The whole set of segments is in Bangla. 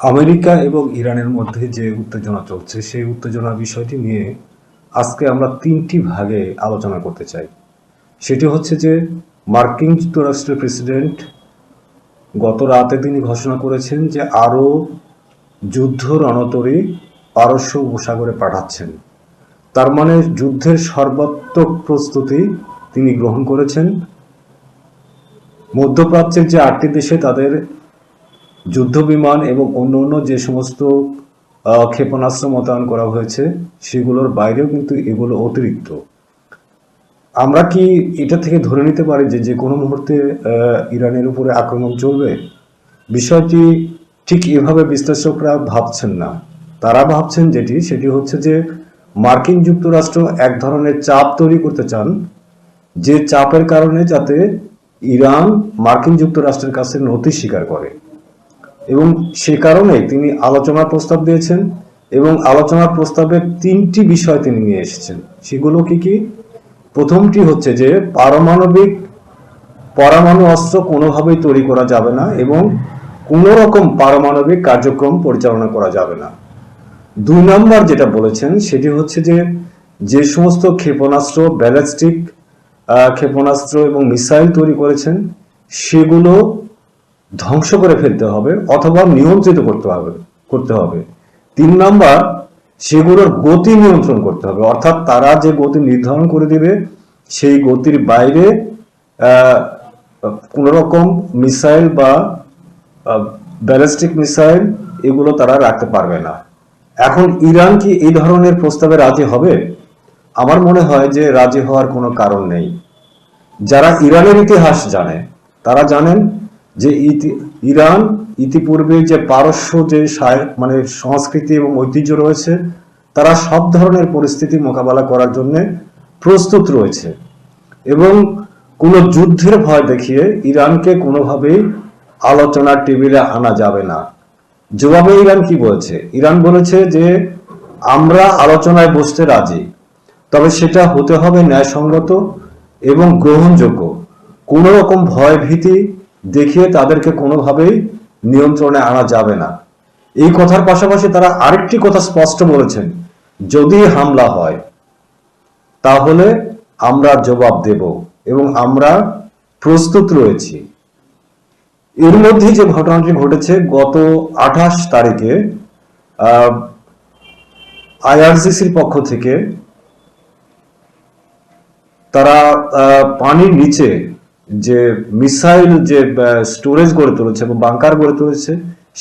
আমেরিকা এবং ইরানের মধ্যে যে উত্তেজনা চলছে সেই উত্তেজনা বিষয়টি নিয়ে আজকে আমরা তিনটি ভাগে আলোচনা করতে চাই। সেটি হচ্ছে যে মার্কিন যুক্তরাষ্ট্রের প্রেসিডেন্ট গত রাতে তিনি ঘোষণা করেছেন যে আরও যুদ্ধ রণতরী পারস্য উপসাগরে পাঠাচ্ছেন। তার মানে যুদ্ধের সর্বাত্মক প্রস্তুতি তিনি গ্রহণ করেছেন। মধ্যপ্রাচ্যের যে 8টি দেশে তাদের যুদ্ধ বিমান এবং অন্য যে সমস্ত ক্ষেপণাস্ত্র মোতায়েন করা হয়েছে সেগুলোর বাইরেও কিন্তু এগুলো অতিরিক্ত। আমরা কি এটা থেকে ধরে নিতে পারি যে যে কোনো মুহূর্তে ইরানের উপরে আক্রমণ চলবে? বিষয়টি ঠিক এভাবে বিশ্লেষকরা ভাবছেন না। তারা ভাবছেন সেটি হচ্ছে যে মার্কিন যুক্তরাষ্ট্র এক ধরনের চাপ তৈরি করতে চান, যে চাপের কারণে যাতে ইরান মার্কিন যুক্তরাষ্ট্রের কাছে নতি স্বীকার করে, এবং সে কারণে তিনি আলোচনার প্রস্তাব দিয়েছেন এবং আলোচনার প্রস্তাবের তিনটি বিষয় তিনি নিয়ে এসেছেন। সেগুলো কি? প্রথমটি হচ্ছে যে পরমাণু অস্ত্র কোনোভাবেই তৈরি করা যাবে না এবং কোনো রকম পারমাণবিক কার্যক্রম পরিচালনা করা যাবে না। 2 নম্বর যেটা বলেছেন সেটি হচ্ছে যে সমস্ত ক্ষেপণাস্ত্র, ব্যালিস্টিক ক্ষেপণাস্ত্র এবং মিসাইল তৈরি করেছেন সেগুলো ধ্বংস করে ফেলতে হবে অথবা নিয়ন্ত্রিত করতে হবে। 3 নম্বর, সেগুলোর গতি নিয়ন্ত্রণ করতে হবে, অর্থাৎ তারা যে গতি নির্ধারণ করে দিবে সেই গতির বাইরে কোন রকম মিসাইল বা ব্যালিস্টিক মিসাইল এগুলো তারা রাখতে পারবে না। এখন ইরান কি এই ধরনের প্রস্তাবে রাজি হবে? আমার মনে হয় যে রাজি হওয়ার কোনো কারণ নেই। যারা ইরানের ইতিহাস জানে তারা জানেন যে ইরান ইতিপূর্বে যে পারস্য যে মানে সংস্কৃতি এবং ঐতিহ্য রয়েছে, তারা সব ধরনের পরিস্থিতি মোকাবেলা করার জন্য প্রস্তুত রয়েছে এবং কোনো যুদ্ধের ভয় দেখিয়ে ইরানকে কোনোভাবেই আলোচনার টেবিলে আনা যাবে না। জবাবে ইরান কি বলেছে? ইরান বলেছে যে আমরা আলোচনায় বসতে রাজি, তবে সেটা হতে হবে ন্যায়সঙ্গত এবং গ্রহণযোগ্য। কোনো রকম ভয় ভীতি দেখিয়ে তাদেরকে কোনোভাবেই নিয়ন্ত্রণে আনা যাবে না। এই কথার পাশাপাশি তারা আরেকটি কথা স্পষ্ট বলেছেন, যদি হামলা হয় তাহলে আমরা জবাব দেব এবং আমরা প্রস্তুত রয়েছি। এর মধ্যে যে ঘটনাটি ঘটেছে, গত 28 তারিখে আইআরজিসির পক্ষ থেকে তারা পানির নিচে যে মিসাইল যে স্টোরেজ গড়ে তুলেছে এবং বাংকার গড়ে তুলেছে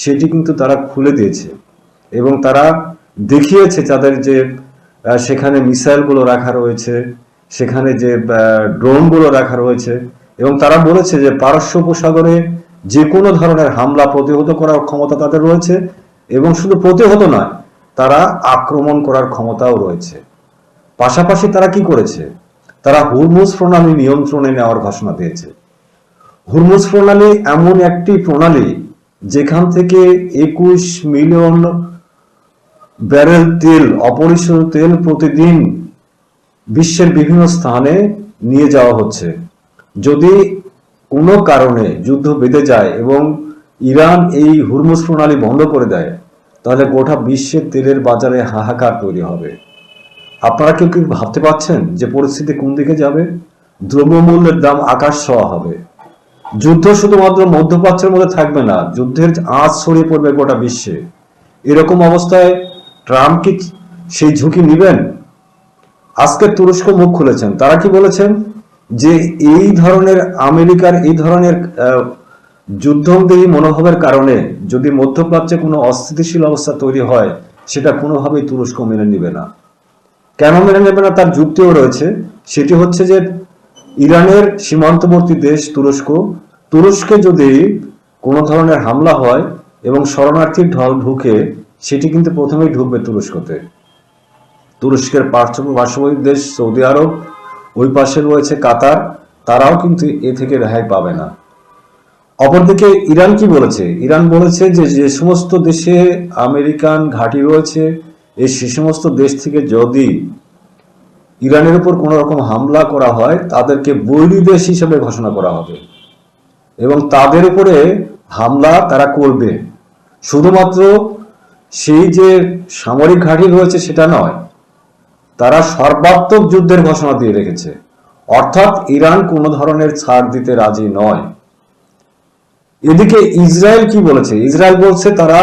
সেটি কিন্তু তারা খুলে দিয়েছে এবং তারা দেখিয়েছে তাদের যে সেখানে মিসাইলগুলো রাখা রয়েছে, সেখানে যে ড্রোনগুলো রাখা রয়েছে, এবং তারা বলেছে যে পারস্য উপসাগরে যে কোনো ধরনের হামলা প্রতিহত করার ক্ষমতা তাদের রয়েছে এবং শুধু প্রতিহত নয়, তারা আক্রমণ করার ক্ষমতাও রয়েছে। পাশাপাশি তারা কি করেছে? তারা হুরমুজ প্রণালী নিয়ন্ত্রণে নেওয়ার ঘোষণা দিয়েছে। হুরমুজ প্রণালী এমন একটি প্রণালী যেখান থেকে 21 মিলিয়ন ব্যারেল তেল, অপরিশোধিত তেল প্রতিদিন বিশ্বের বিভিন্ন স্থানে নিয়ে যাওয়া হচ্ছে। যদি কোনো কারণে যুদ্ধ বেঁধে যায় এবং ইরান এই হুরমুজ প্রণালী বন্ধ করে দেয়, তাহলে গোটা বিশ্বের তেলের বাজারে হাহাকার তৈরি হবে। আপনারা কেউ কি ভাবতে পারছেন যে পরিস্থিতি কোন দিকে যাবে? দ্রব্যমূল্যের দাম আকাশ ছোঁয়া হবে। যুদ্ধ শুধুমাত্র মধ্যপ্রাচ্যের মধ্যে থাকবে না, যুদ্ধের আঁচ ছড়িয়ে পড়বে গোটা বিশ্বে। এরকম অবস্থায় ট্রাম্প কি সেই ঝুঁকি নেবেন? আজকে তুরস্ক মুখ খুলেছেন। তারা কি বলেছেন? যে এই ধরনের আমেরিকার এই ধরনের যুদ্ধংদেহী মনোভাবের কারণে যদি মধ্যপ্রাচ্যে কোনো অস্থিতিশীল অবস্থা তৈরি হয়, সেটা কোনোভাবেই তুরস্ক মেনে নেবে না। কেন মেনে নেবে না তার যুক্তিও রয়েছে। সেটি হচ্ছে যে ইরানের সীমান্তবর্তী দেশ তুরস্কে যদি কোনো ধরনের হামলা হয় এবং শরণার্থীর ঢল ঢুকে, সেটি কিন্তু প্রথমেই ঢুকবে তুরস্কতে। তুরস্কের পার্শ্ববর্তী দেশ সৌদি আরব, ওই পাশে রয়েছে কাতার, তারাও কিন্তু এ থেকে রেহাই পাবে না। অপরদিকে ইরান কি বলেছে? ইরান বলেছে যে যে সমস্ত দেশে আমেরিকান ঘাঁটি রয়েছে, সে সমস্ত দেশ থেকে যদি ইরানের উপর কোনো রকম হামলা করা হয়, তাদেরকে বৈরী দেশ হিসেবে ঘোষণা করা হবে এবং তাদের উপরে হামলা তারা করবে। শুধুমাত্র সেই যে সামরিক ঘাঁটি রয়েছে সেটা নয়, তারা সর্বাত্মক যুদ্ধের ঘোষণা দিয়ে রেখেছে। অর্থাৎ ইরান কোনো ধরনের ছাড় দিতে রাজি নয়। এদিকে ইসরায়েল কি বলেছে? ইসরায়েল বলছে তারা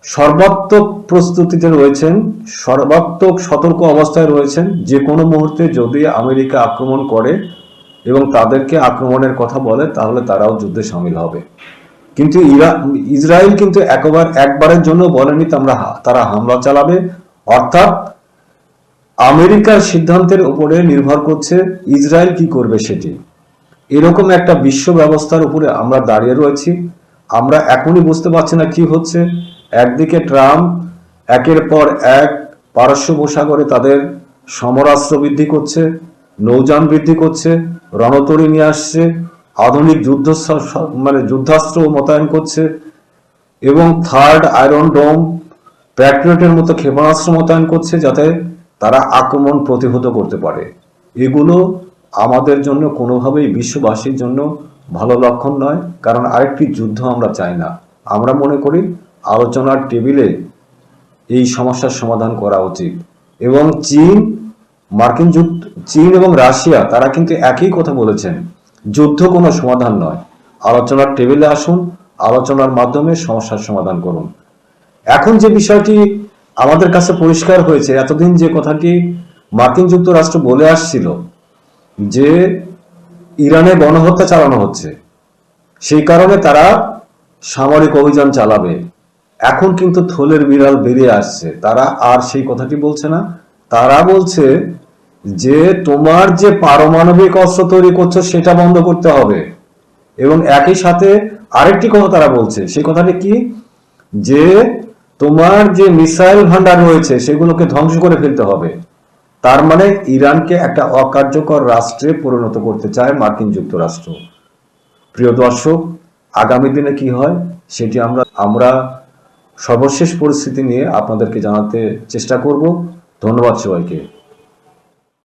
সর্বাত্মক প্রস্তুতিতে রয়েছেন, সর্বাত্মক সতর্ক অবস্থায় রয়েছেন, যে কোনো মুহূর্তে যদি আমেরিকা আক্রমণ করে এবং তাদেরকে আক্রমণের কথা বলে তাহলে তারাও যুদ্ধে সামিল হবে। কিন্তু ইসরায়েল কিন্তু একবারের জন্য বলেনি তারা হামলা চালাবে। অর্থাৎ আমেরিকার সিদ্ধান্তের উপরে নির্ভর করছে ইসরায়েল কি করবে সেটি। এরকম একটা বিশ্ব ব্যবস্থার উপরে আমরা দাঁড়িয়ে রয়েছি। আমরা এখনই বুঝতে পারছি না কি হচ্ছে। একদিকে ট্রাম্প একের পর এক পারস্য উপসাগরে তাদের সমরাস্ত্র বৃদ্ধি করছে, নৌযান বৃদ্ধি করছে, রণতরী নিয়ে আসছে, আধুনিক যুদ্ধাস্ত্র মোতায়েন করছে এবং থার্ড আয়রন ডোম, প্যাট্রিয়টের মতো ক্ষেপণাস্ত্র মোতায়েন করছে যাতে তারা আক্রমণ প্রতিহত করতে পারে। এগুলো আমাদের জন্য কোনোভাবেই বিশ্ববাসীর জন্য ভালো লক্ষণ নয়, কারণ আরেকটি যুদ্ধ আমরা চাই না। আমরা মনে করি আলোচনার টেবিলে এই সমস্যার সমাধান করা উচিত। এবং চীন এবং রাশিয়া তারা কিন্তু একই কথা বলেছেন, যুদ্ধ কোনো সমাধান নয়, আলোচনার টেবিলে আসুন, আলোচনার মাধ্যমে সমস্যার সমাধান করুন। এখন যে বিষয়টি আমাদের কাছে পরিষ্কার হয়েছে, এতদিন যে কথাটি মার্কিন যুক্তরাষ্ট্র বলে আসছিল যে ইরানে গণহত্যা চালানো হচ্ছে, সেই কারণে তারা সামরিক অভিযান চালাবে, এখন কিন্তু থলের বিড়াল বেরিয়ে আসছে। তারা আর সেই কথাটি বলছে না। তারা বলছে যে তোমার যে পারমাণবিক অস্ত্র তৈরি করছো সেটা বন্ধ করতে হবে। এবং একই সাথে আরেকটি কথা তারা বলছে, সেই কথাটি কি, যে তোমার যে মিসাইল ভান্ডার রয়েছে সেগুলোকে ধ্বংস করে ফেলতে হবে। তার মানে ইরানকে একটা অকার্যকর রাষ্ট্রে পরিণত করতে চায় মার্কিন যুক্তরাষ্ট্র। প্রিয় দর্শক, আগামী দিনে কি হয় সেটি আমরা সর্বশেষ পরিস্থিতি নিয়ে আপনাদেরকে জানাতে চেষ্টা করব। ধন্যবাদ সবাইকে।